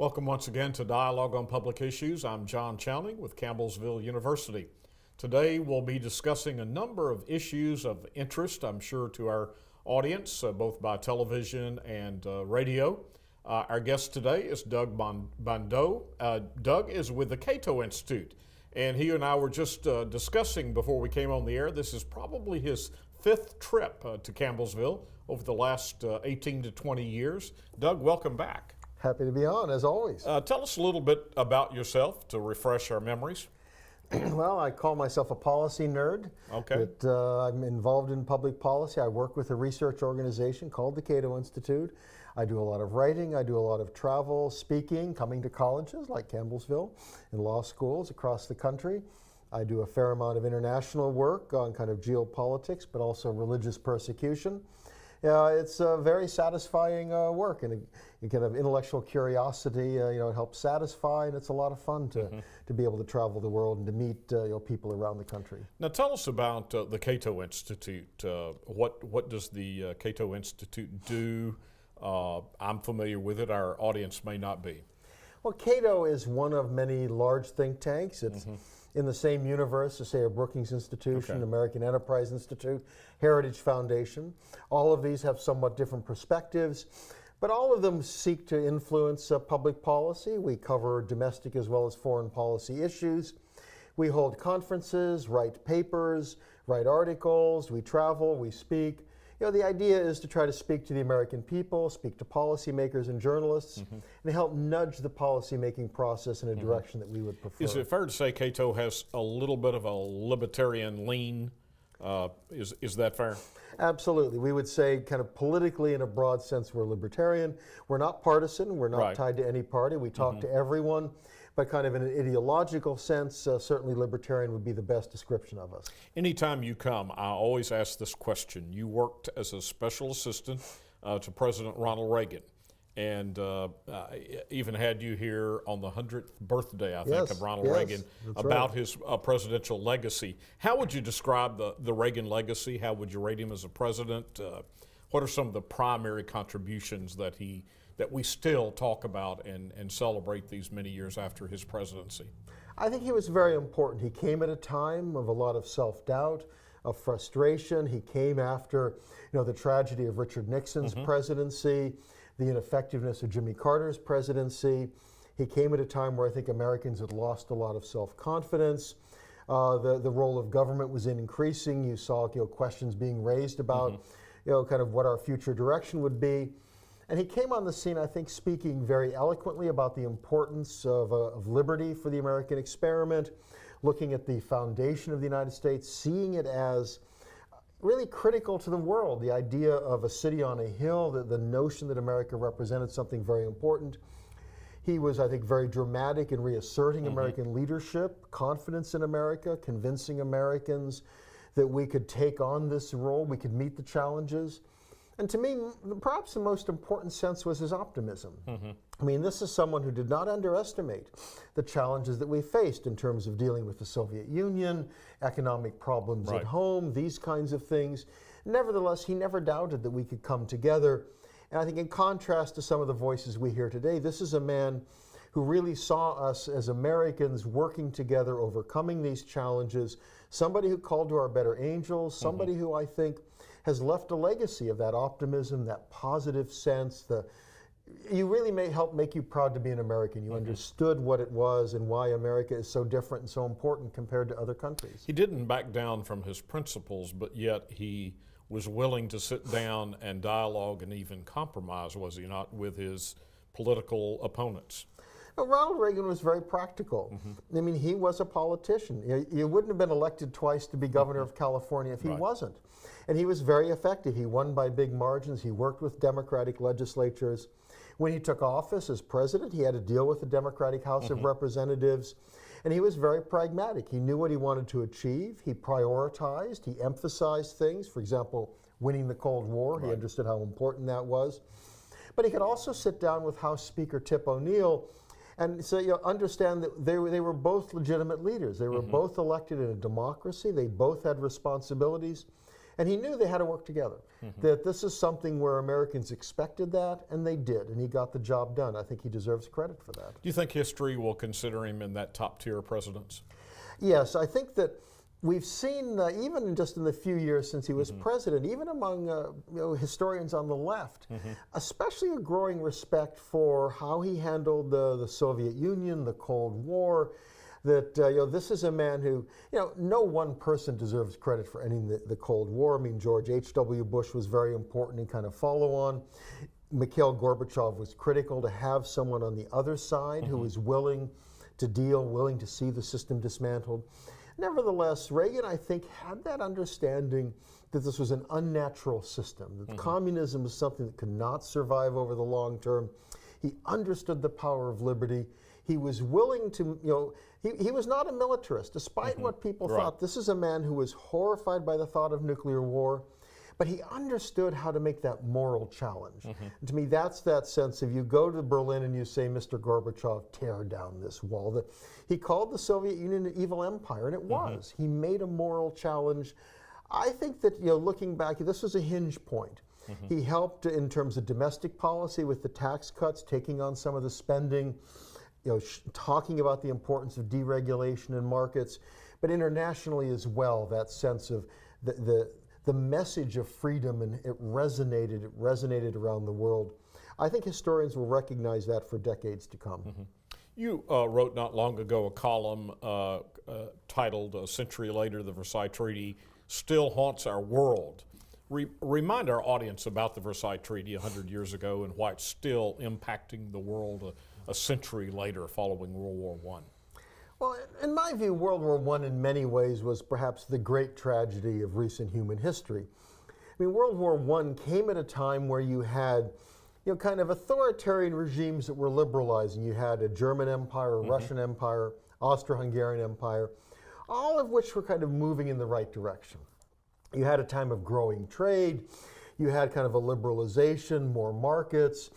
Welcome once again to Dialogue on Public Issues. I'm John Chowning with Campbellsville University. Today we'll be discussing a number of issues of interest, I'm sure, to our audience, both by television and radio. Our guest today is Doug Bandow. Doug is with the Cato Institute, and he and I were just discussing before we came on the air. This is probably his fifth trip to Campbellsville over the last 18 to 20 years. Doug, welcome back. Happy to be on, as always. Tell us a little bit about yourself to refresh our memories. Well, I call myself a policy nerd. Okay. I'm involved in public policy. I work with a research organization called the Cato Institute. I do a lot of writing. I do a lot of travel, speaking, coming to colleges like Campbellsville and law schools across the country. I do a fair amount of international work on kind of geopolitics, but also religious persecution. It's a very satisfying work, and a kind of intellectual curiosity. It helps satisfy, and it's a lot of fun to be able to travel the world and to meet people around the country. Now, tell us about the Cato Institute. What does the Cato Institute do? I'm familiar with it. Our audience may not be. Well, Cato is one of many large think tanks. It's in the same universe as, say, a Brookings Institution, American Enterprise Institute, Heritage Foundation. All of these have somewhat different perspectives, but all of them seek to influence public policy. We cover domestic as well as foreign policy issues. We hold conferences, write papers, write articles, we travel, we speak. The idea is to try to speak to the American people, speak to policymakers and journalists, and help nudge the policymaking process in a direction that we would prefer. Is it fair to say Cato has a little bit of a libertarian lean? Is that fair? Absolutely. We would say kind of politically, in a broad sense, we're libertarian. We're not partisan. We're not tied to any party. We talk to everyone. But kind of in an ideological sense, certainly libertarian would be the best description of us. Anytime you come, I always ask this question. You worked as a special assistant to President Ronald Reagan, and even had you here on the 100th birthday, I think, of Ronald Reagan, about his presidential legacy. How would you describe the Reagan legacy? How would you rate him as a president? What are some of the primary contributions that we still talk about and celebrate these many years after his presidency? I think he was very important. He came at a time of a lot of self-doubt, of frustration. He came after the tragedy of Richard Nixon's presidency, the ineffectiveness of Jimmy Carter's presidency. He came at a time where I think Americans had lost a lot of self-confidence. The role of government was increasing. You saw questions being raised about kind of what our future direction would be. And he came on the scene, I think, speaking very eloquently about the importance of liberty for the American experiment, looking at the foundation of the United States, seeing it as really critical to the world, the idea of a city on a hill, the notion that America represented something very important. He was, I think, very dramatic in reasserting American leadership, confidence in America, convincing Americans that we could take on this role, we could meet the challenges. And to me, perhaps the most important sense was his optimism. I mean, this is someone who did not underestimate the challenges that we faced in terms of dealing with the Soviet Union, economic problems at home, these kinds of things. Nevertheless, he never doubted that we could come together. And I think in contrast to some of the voices we hear today, this is a man who really saw us as Americans working together, overcoming these challenges, somebody who called to our better angels, somebody who I think has left a legacy of that optimism, that positive sense. You really may help make you proud to be an American. You understood what it was and why America is so different and so important compared to other countries. He didn't back down from his principles, but yet he was willing to sit down and dialogue and even compromise, was he not, with his political opponents? Ronald Reagan was very practical. I mean, he was a politician. You wouldn't have been elected twice to be governor of California if he wasn't. And he was very effective. He won by big margins. He worked with Democratic legislatures. When he took office as president, he had to deal with the Democratic House of Representatives. And he was very pragmatic. He knew what he wanted to achieve. He prioritized. He emphasized things. For example, winning the Cold War. He understood how important that was. But he could also sit down with House Speaker Tip O'Neill and so understand that they were both legitimate leaders. They were both elected in a democracy. They both had responsibilities. And he knew they had to work together, that this is something where Americans expected that, and they did, and he got the job done. I think he deserves credit for that. Do you think history will consider him in that top tier of presidents? Yes, I think that we've seen, even just in the few years since he was president, even among historians on the left, especially a growing respect for how he handled the Soviet Union, the Cold War, that this is a man who, no one person deserves credit for ending the Cold War. I mean, George H.W. Bush was very important and kind of follow on. Mikhail Gorbachev was critical to have someone on the other side who was willing to deal, willing to see the system dismantled. Nevertheless, Reagan, I think, had that understanding that this was an unnatural system, that communism is something that could not survive over the long term. He understood the power of liberty. He was willing to, he was not a militarist, despite what people thought. This is a man who was horrified by the thought of nuclear war, but he understood how to make that moral challenge. And to me, that's that sense of you go to Berlin and you say, Mr. Gorbachev, tear down this wall. He called the Soviet Union an evil empire, and it was. He made a moral challenge. I think that, looking back, this was a hinge point. He helped in terms of domestic policy with the tax cuts, taking on some of the spending, talking about the importance of deregulation in markets, but internationally as well, that sense of the message of freedom, and it resonated around the world. I think historians will recognize that for decades to come. You wrote not long ago a column titled "A Century Later, the Versailles Treaty Still Haunts Our World." Remind our audience about the Versailles Treaty 100 years ago and why it's still impacting the world a century later following World War I. Well, in my view, World War I in many ways was perhaps the great tragedy of recent human history. I mean, World War I came at a time where you had kind of authoritarian regimes that were liberalizing. You had a German Empire, a Russian Empire, Austro-Hungarian Empire, all of which were kind of moving in the right direction. You had a time of growing trade. You had kind of a liberalization, more markets.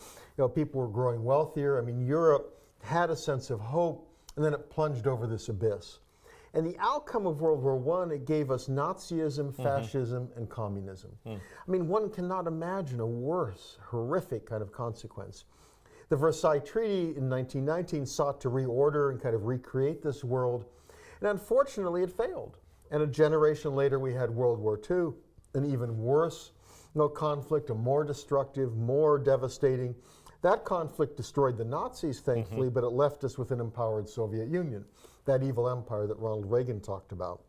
People were growing wealthier. I mean, Europe had a sense of hope, and then it plunged over this abyss. And the outcome of World War I, it gave us Nazism, fascism, and communism. I mean, one cannot imagine a worse, horrific kind of consequence. The Versailles Treaty in 1919 sought to reorder and kind of recreate this world, and unfortunately it failed. And a generation later we had World War II, an even worse conflict, a more destructive, more devastating. That conflict destroyed the Nazis, thankfully, but it left us with an empowered Soviet Union, that evil empire that Ronald Reagan talked about.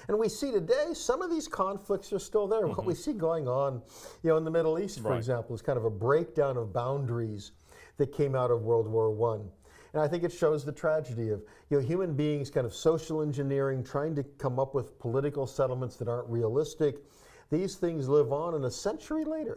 And we see today some of these conflicts are still there. What we see going on, in the Middle East, for example, is kind of a breakdown of boundaries that came out of World War I. And I think it shows the tragedy of human beings kind of social engineering, trying to come up with political settlements that aren't realistic. These things live on, and a century later,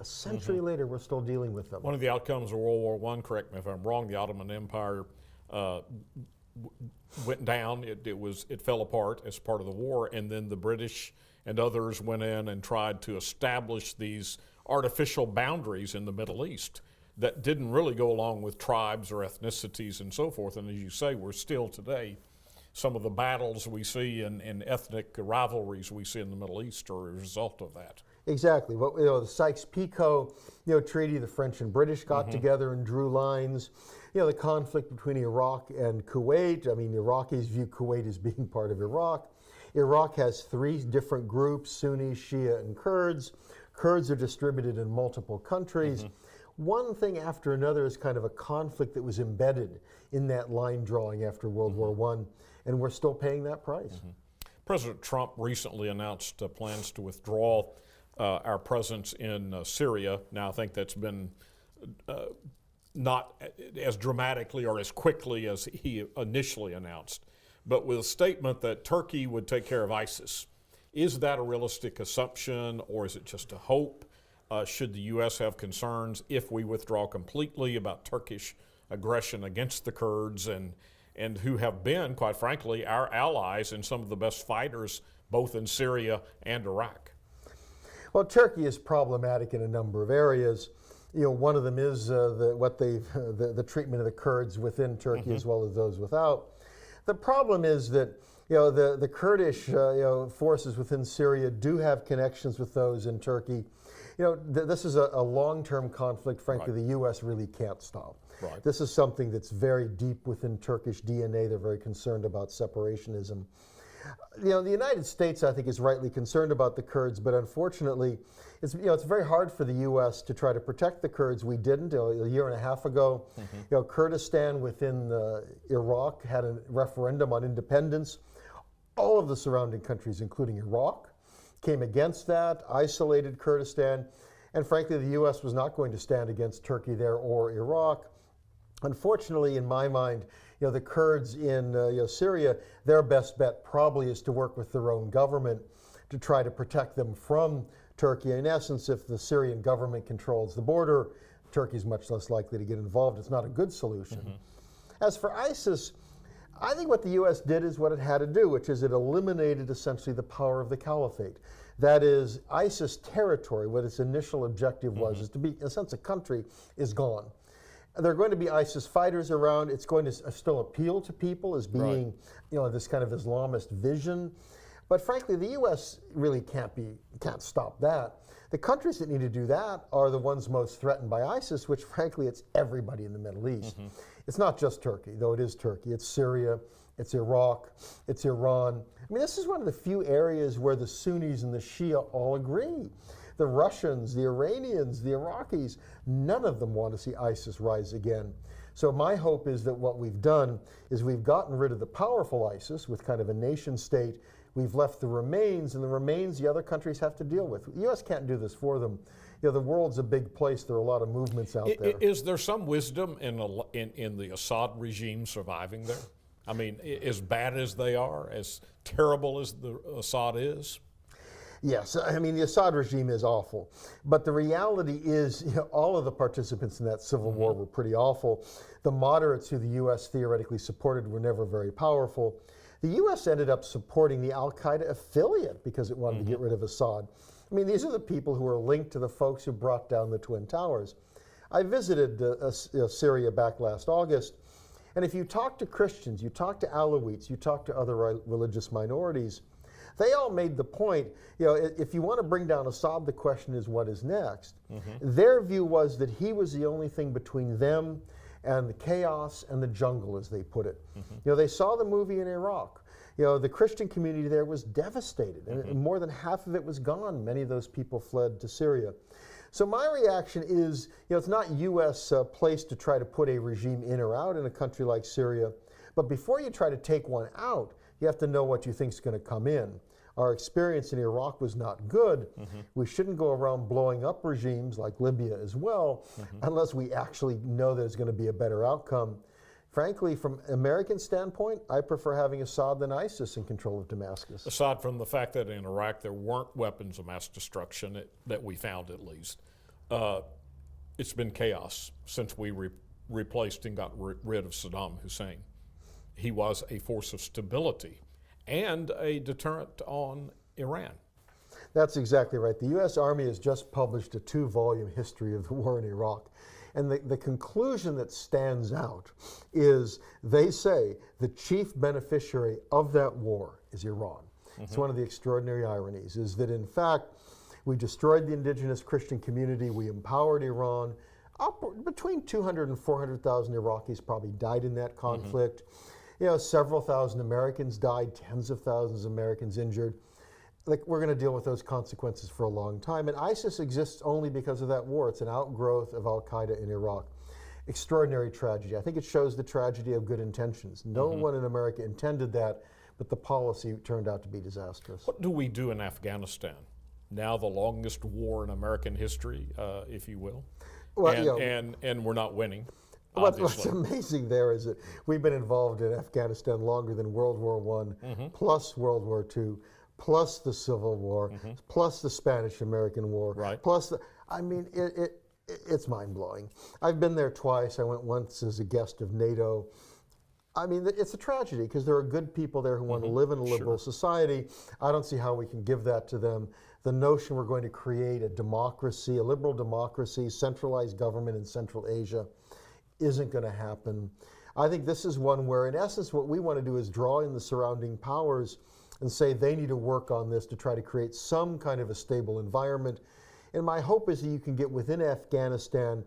we're still dealing with them. One of the outcomes of World War I, correct me if I'm wrong, the Ottoman Empire went down. It fell apart as part of the war, and then the British and others went in and tried to establish these artificial boundaries in the Middle East that didn't really go along with tribes or ethnicities and so forth. And as you say, we're still today, some of the battles we see and ethnic rivalries we see in the Middle East are a result of that. Exactly. The Sykes-Picot treaty, the French and British got together and drew lines. The conflict between Iraq and Kuwait. I mean, Iraqis view Kuwait as being part of Iraq. Iraq has three different groups: Sunni, Shia, and Kurds. Kurds are distributed in multiple countries. One thing after another is kind of a conflict that was embedded in that line drawing after World War I, and we're still paying that price. President Trump recently announced plans to withdraw our presence in Syria. Now, I think that's been not as dramatically or as quickly as he initially announced, but with a statement that Turkey would take care of ISIS. Is that a realistic assumption, or is it just a hope? Should the U.S. have concerns if we withdraw completely about Turkish aggression against the Kurds and who have been, quite frankly, our allies and some of the best fighters both in Syria and Iraq? Well, Turkey is problematic in a number of areas. One of them is the treatment of the Kurds within Turkey as well as those without. The problem is that The Kurdish forces within Syria do have connections with those in Turkey. This is a long-term conflict, frankly, the U.S. really can't stop. Right. This is something that's very deep within Turkish DNA. They're very concerned about separationism. The United States, I think, is rightly concerned about the Kurds, but unfortunately, it's very hard for the U.S. to try to protect the Kurds. We didn't. A year and a half ago, Kurdistan within Iraq had a referendum on independence. All of the surrounding countries, including Iraq, came against that, isolated Kurdistan, and frankly, the U.S. was not going to stand against Turkey there or Iraq. Unfortunately, in my mind, the Kurds in Syria, their best bet probably is to work with their own government to try to protect them from Turkey. In essence, if the Syrian government controls the border, Turkey's much less likely to get involved. It's not a good solution. As for ISIS, I think what the U.S. did is what it had to do, which is it eliminated essentially the power of the caliphate. That is, ISIS territory, what its initial objective was, is to be, in a sense, a country, is gone. There are going to be ISIS fighters around. It's going to still appeal to people as being, this kind of Islamist vision. But frankly, the U.S. really can't stop that. The countries that need to do that are the ones most threatened by ISIS, which frankly, it's everybody in the Middle East. It's not just Turkey, though it is Turkey. It's Syria, it's Iraq, it's Iran. I mean, this is one of the few areas where the Sunnis and the Shia all agree. The Russians, the Iranians, the Iraqis, none of them want to see ISIS rise again. So my hope is that what we've done is we've gotten rid of the powerful ISIS with kind of a nation state. We've left the remains, and the remains the other countries have to deal with. The U.S. can't do this for them. The world's a big place. There are a lot of movements out there. Is there some wisdom in the Assad regime surviving there? I mean, as bad as they are, as terrible as the Assad is? Yes, I mean, the Assad regime is awful. But the reality is, all of the participants in that civil war were pretty awful. The moderates who the U.S. theoretically supported were never very powerful. The U.S. ended up supporting the al-Qaeda affiliate because it wanted to get rid of Assad. I mean, these are the people who are linked to the folks who brought down the Twin Towers. I visited Syria back last August, and if you talk to Christians, you talk to Alawites, you talk to other religious minorities, they all made the point, if you want to bring down Assad, the question is what is next? Their view was that he was the only thing between them and the chaos and the jungle, as they put it. They saw the movie in Iraq. The Christian community there was devastated, and more than half of it was gone. Many of those people fled to Syria. So my reaction is, it's not U.S. place to try to put a regime in or out in a country like Syria, but before you try to take one out, you have to know what you think is going to come in. Our experience in Iraq was not good. We shouldn't go around blowing up regimes like Libya as well, unless we actually know there's going to be a better outcome. Frankly, from American standpoint, I prefer having Assad than ISIS in control of Damascus. Aside from the fact that in Iraq there weren't weapons of mass destruction that we found, at least, it's been chaos since we replaced and got rid of Saddam Hussein. He was a force of stability and a deterrent on Iran. That's exactly right. The U.S. Army has just published a 2-volume history of the war in Iraq. And the conclusion that stands out is they say the chief beneficiary of that war is Iran. It's one of the extraordinary ironies, is that in fact, we destroyed the indigenous Christian community, we empowered Iran. Between 200 and 400,000 Iraqis probably died in that conflict. Several thousand Americans died, tens of thousands of Americans injured. We're going to deal with those consequences for a long time. And ISIS exists only because of that war. It's an outgrowth of al-Qaeda in Iraq. Extraordinary tragedy. I think it shows the tragedy of good intentions. No one in America intended that, but the policy turned out to be disastrous. What do we do in Afghanistan? Now the longest war in American history, if you will. Well, and we're not winning. What's amazing there is that we've been involved in Afghanistan longer than World War I, plus World War II, plus the Civil War, plus the Spanish-American War, plus it's mind-blowing. I've been there twice. I went once as a guest of NATO. I mean, it's a tragedy because there are good people there who want to live in a liberal society. I don't see how we can give that to them. The notion we're going to create a democracy, a liberal democracy, centralized government in Central Asia, isn't going to happen. I think this is one where, in essence, what we want to do is draw in the surrounding powers and say they need to work on this to try to create some kind of a stable environment. And my hope is that you can get within Afghanistan,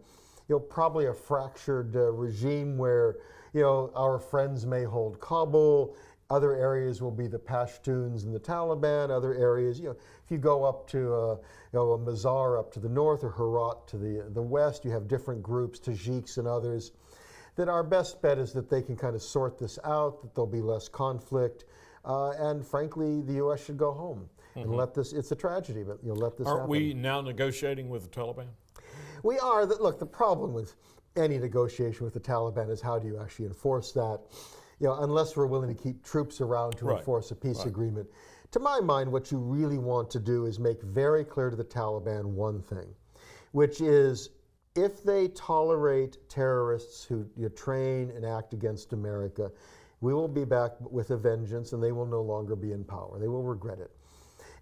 probably a fractured regime where, our friends may hold Kabul, other areas will be the Pashtuns and the Taliban, other areas, if you go up to a Mazar up to the north or Herat to the west, you have different groups, Tajiks and others, that our best bet is that they can kind of sort this out, that there'll be less conflict, and frankly, the U.S. should go home and let this, it's a tragedy, but let this happen. Aren't we now negotiating with the Taliban? We are. Look, the problem with any negotiation with the Taliban is how do you actually enforce that? Unless we're willing to keep troops around to enforce a peace agreement. To my mind, what you really want to do is make very clear to the Taliban one thing, which is if they tolerate terrorists who train and act against America, we will be back with a vengeance and they will no longer be in power. They will regret it.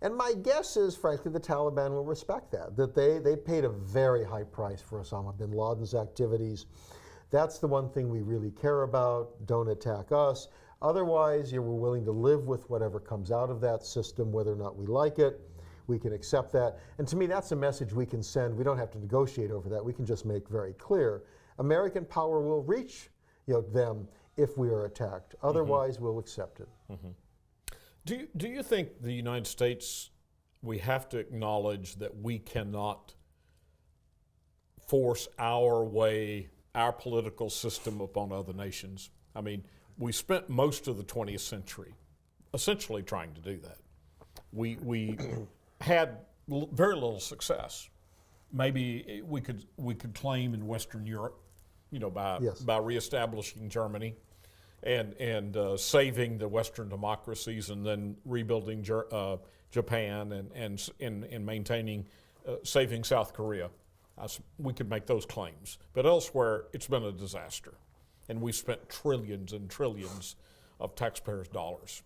And my guess is, frankly, the Taliban will respect that they paid a very high price for Osama bin Laden's activities. That's the one thing we really care about. Don't attack us. Otherwise, we're willing to live with whatever comes out of that system, whether or not we like it. We can accept that. And to me, that's a message we can send. We don't have to negotiate over that. We can just make very clear. American power will reach them if we are attacked. Otherwise, we'll accept it. Do you think the United States, we have to acknowledge that we cannot force our way, our political system upon other nations? I mean, we spent most of the 20th century essentially trying to do that. We had very little success. Maybe we could claim in Western Europe, by reestablishing Germany and saving the Western democracies and then rebuilding Japan and maintaining, saving South Korea. We could make those claims. But elsewhere, it's been a disaster. And we spent trillions and trillions of taxpayers' dollars.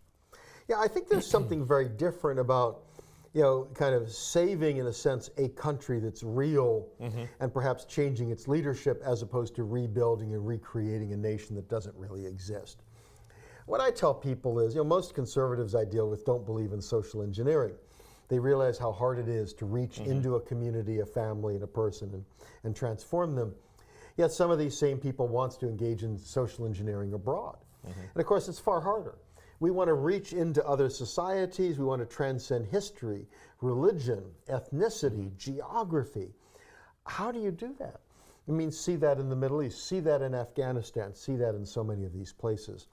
Yeah, I think there's something very different about, kind of saving, in a sense, a country that's real and perhaps changing its leadership as opposed to rebuilding and recreating a nation that doesn't really exist. What I tell people is, most conservatives I deal with don't believe in social engineering. They realize how hard it is to reach into a community, a family, and a person and transform them. Yet some of these same people want to engage in social engineering abroad. And of course, it's far harder. We want to reach into other societies. We want to transcend history, religion, ethnicity, geography. How do you do that? I mean, see that in the Middle East, see that in Afghanistan, see that in so many of these places.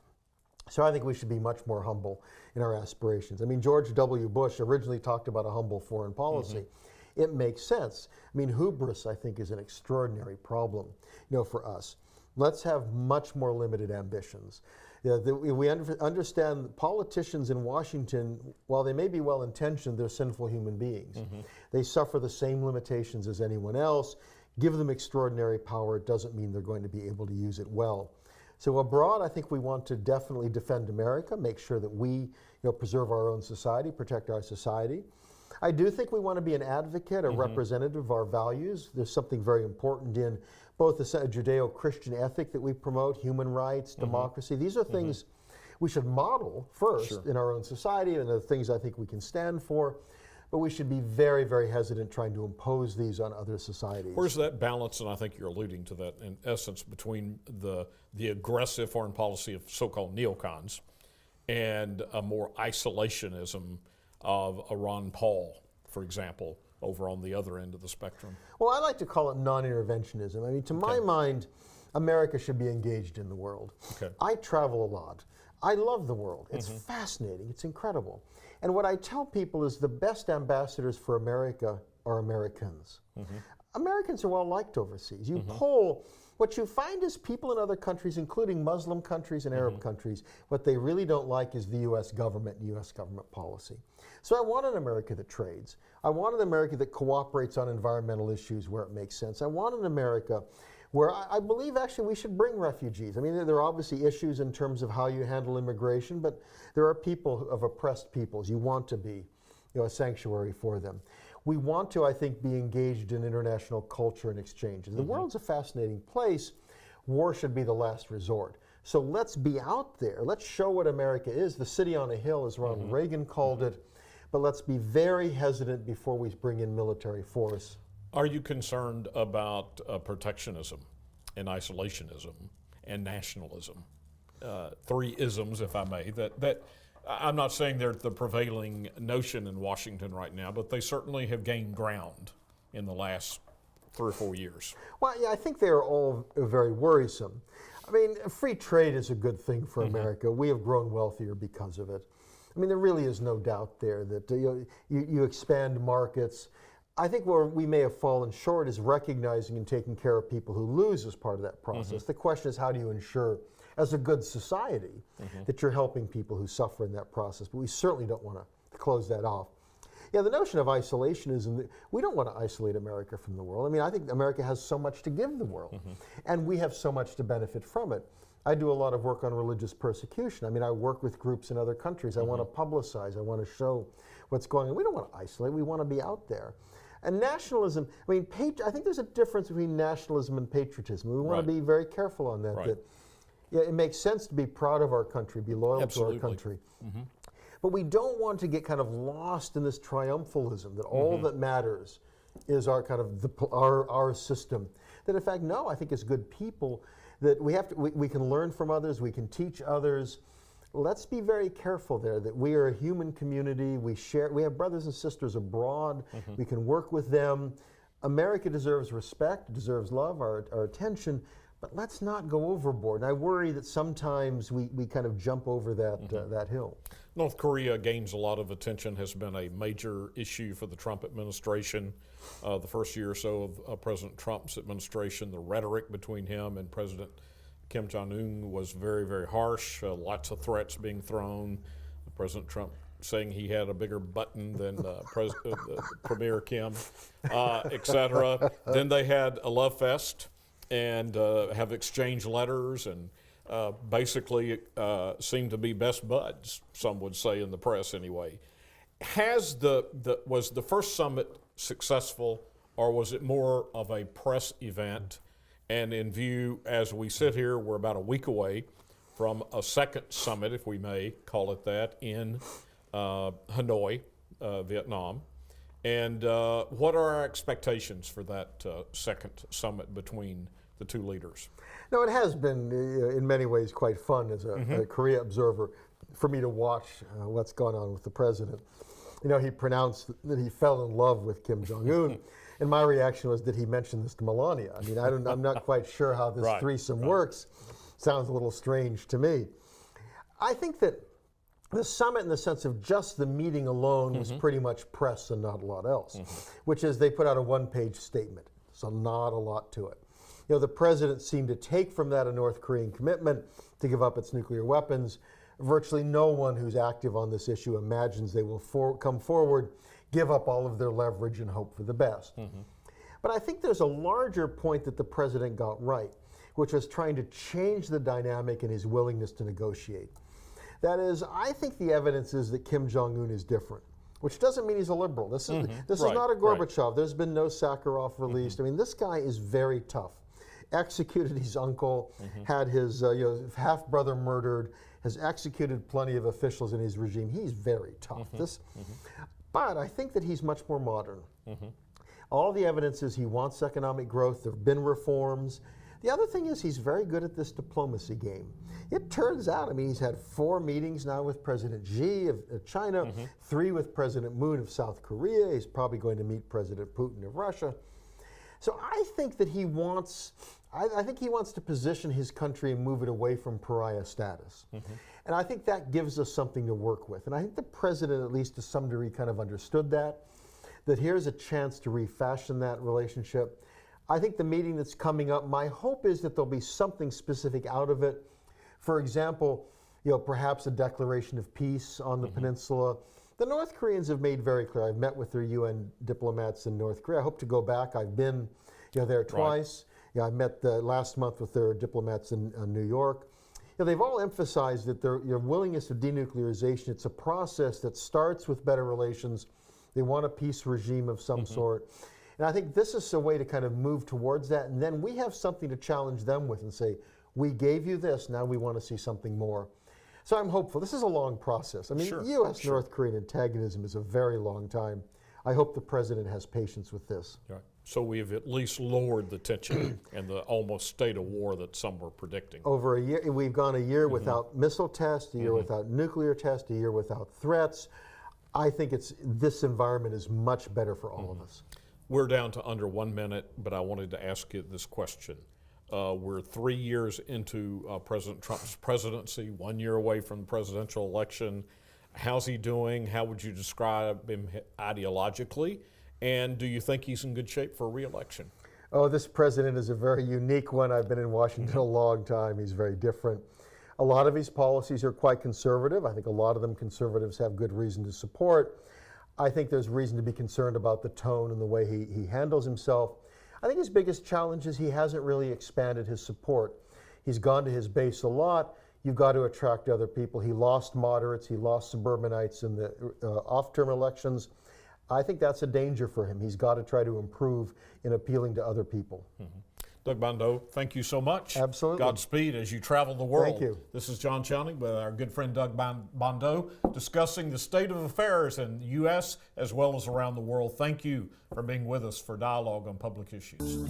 So I think we should be much more humble in our aspirations. I mean, George W. Bush originally talked about a humble foreign policy. It makes sense. I mean, hubris, I think, is an extraordinary problem, for us. Let's have much more limited ambitions. We understand politicians in Washington, while they may be well-intentioned, they're sinful human beings. They suffer the same limitations as anyone else. Give them extraordinary power, it doesn't mean they're going to be able to use it well. So abroad, I think we want to definitely defend America, make sure that we preserve our own society, protect our society. I do think we want to be an advocate, a representative of our values. There's something very important in both the Judeo-Christian ethic that we promote, human rights, democracy. These are things we should model first in our own society, and the things I think we can stand for. But we should be very, very hesitant trying to impose these on other societies. Where's that balance, and I think you're alluding to that in essence, between the aggressive foreign policy of so-called neocons and a more isolationism of a Ron Paul, for example, over on the other end of the spectrum? Well, I like to call it non-interventionism. I mean, to my mind, America should be engaged in the world. I travel a lot. I love the world. It's fascinating. It's incredible. And what I tell people is the best ambassadors for America are Americans. Americans are well liked overseas. You poll, what you find is people in other countries, including Muslim countries and Arab countries, what they really don't like is the U.S. government and U.S. government policy. So I want an America that trades. I want an America that cooperates on environmental issues where it makes sense. I want an America where I believe actually we should bring refugees. I mean, there are obviously issues in terms of how you handle immigration, but there are people of oppressed peoples. You want to be a sanctuary for them. We want to, I think, be engaged in international culture and exchanges. The world's a fascinating place. War should be the last resort. So let's be out there. Let's show what America is. The city on a hill, as Ronald Reagan called it. But let's be very hesitant before we bring in military force. Are you concerned about protectionism and isolationism and nationalism? Three isms, if I may, that I'm not saying they're the prevailing notion in Washington right now, but they certainly have gained ground in the last 3 or 4 years. Well, yeah, I think they are all very worrisome. I mean, free trade is a good thing for America. We have grown wealthier because of it. I mean, there really is no doubt there that you expand markets. I think where we may have fallen short is recognizing and taking care of people who lose as part of that process. The question is, how do you ensure, as a good society, that you're helping people who suffer in that process? But we certainly don't want to close that off. Yeah, the notion of isolationism, we don't want to isolate America from the world. I mean, I think America has so much to give the world, and we have so much to benefit from it. I do a lot of work on religious persecution. I mean, I work with groups in other countries. I want to publicize. I want to show what's going on. We don't want to isolate. We want to be out there. And nationalism, I mean, I think there's a difference between nationalism and patriotism. We want to be very careful on that. That yeah, it makes sense to be proud of our country, be loyal to our country. But we don't want to get kind of lost in this triumphalism that all that matters is our kind of our system. That in fact, no, I think as good people that we can learn from others, we can teach others. Let's be very careful there that we are a human community. We have brothers and sisters abroad. We can work with them. America deserves respect, deserves love, our attention. But let's not go overboard. And I worry that sometimes we kind of jump over that hill. North Korea gains a lot of attention, has been a major issue for the Trump administration. The first year or so of President Trump's administration, the rhetoric between him and President Kim Jong-un was very, very harsh. Lots of threats being thrown. President Trump saying he had a bigger button than Premier Kim, et cetera. Then they had a love fest and have exchanged letters and basically seem to be best buds, some would say in the press anyway. Was the first summit successful, or was it more of a press event? And in view, as we sit here, we're about a week away from a second summit, if we may call it that, in Hanoi, Vietnam. And what are our expectations for that second summit between the two leaders? No, it has been in many ways quite fun as a Korea observer for me to watch what's going on with the president. You know, he pronounced that he fell in love with Kim Jong-un, and my reaction was, did he mention this to Melania? I mean, I'm not quite sure how this threesome works. Sounds a little strange to me. I think that the summit, in the sense of just the meeting alone, was pretty much press and not a lot else, which is they put out a one-page statement, so not a lot to it. You know, the president seemed to take from that a North Korean commitment to give up its nuclear weapons. Virtually no one who's active on this issue imagines they will come forward, give up all of their leverage, and hope for the best. But I think there's a larger point that the president got right, which was trying to change the dynamic in his willingness to negotiate. That is, I think the evidence is that Kim Jong-un is different, which doesn't mean he's a liberal. This is not a Gorbachev. There's been no Sakharov released. I mean, this guy is very tough. Executed his uncle, had his half-brother murdered, has executed plenty of officials in his regime. He's very tough. But I think that he's much more modern. All the evidence is he wants economic growth. There have been reforms. The other thing is he's very good at this diplomacy game. It turns out, I mean, he's had 4 meetings now with President Xi of China, 3 with President Moon of South Korea. He's probably going to meet President Putin of Russia. So I think that he wants, I think he wants to position his country and move it away from pariah status. And I think that gives us something to work with. And I think the president, at least to some degree, kind of understood that here's a chance to refashion that relationship. I think the meeting that's coming up, my hope is that there'll be something specific out of it. For example, you know, perhaps a declaration of peace on the peninsula. The North Koreans have made very clear. I've met with their UN diplomats in North Korea. I hope to go back. I've been there twice. I met last month with their diplomats in New York. They've all emphasized that their willingness to denuclearization, it's a process that starts with better relations. They want a peace regime of some sort. And I think this is a way to kind of move towards that. And then we have something to challenge them with and say, We gave you this, now we want to see something more. So I'm hopeful. This is a long process. I mean, Sure, U.S.-North Korean antagonism is a very long time. I hope the president has patience with this. Right. So we've at least lowered the tension and the almost state of war that some were predicting. Over a year, we've gone a year without missile tests, a year without nuclear tests, a year without threats. I think this environment is much better for all of us. We're down to under 1 minute, but I wanted to ask you this question. We're 3 years into President Trump's presidency, 1 year away from the presidential election. How's he doing? How would you describe him ideologically? And do you think he's in good shape for re-election? Oh, this president is a very unique one. I've been in Washington a long time. He's very different. A lot of his policies are quite conservative. I think a lot of them conservatives have good reason to support. I think there's reason to be concerned about the tone and the way he handles himself. I think his biggest challenge is he hasn't really expanded his support. He's gone to his base a lot. You've got to attract other people. He lost moderates, he lost suburbanites in the off-term elections. I think that's a danger for him. He's got to try to improve in appealing to other people. Doug Bandow, thank you so much. Absolutely. Godspeed as you travel the world. Thank you. This is John Chowning with our good friend Doug Bandow discussing the state of affairs in the U.S. as well as around the world. Thank you for being with us for Dialogue on Public Issues.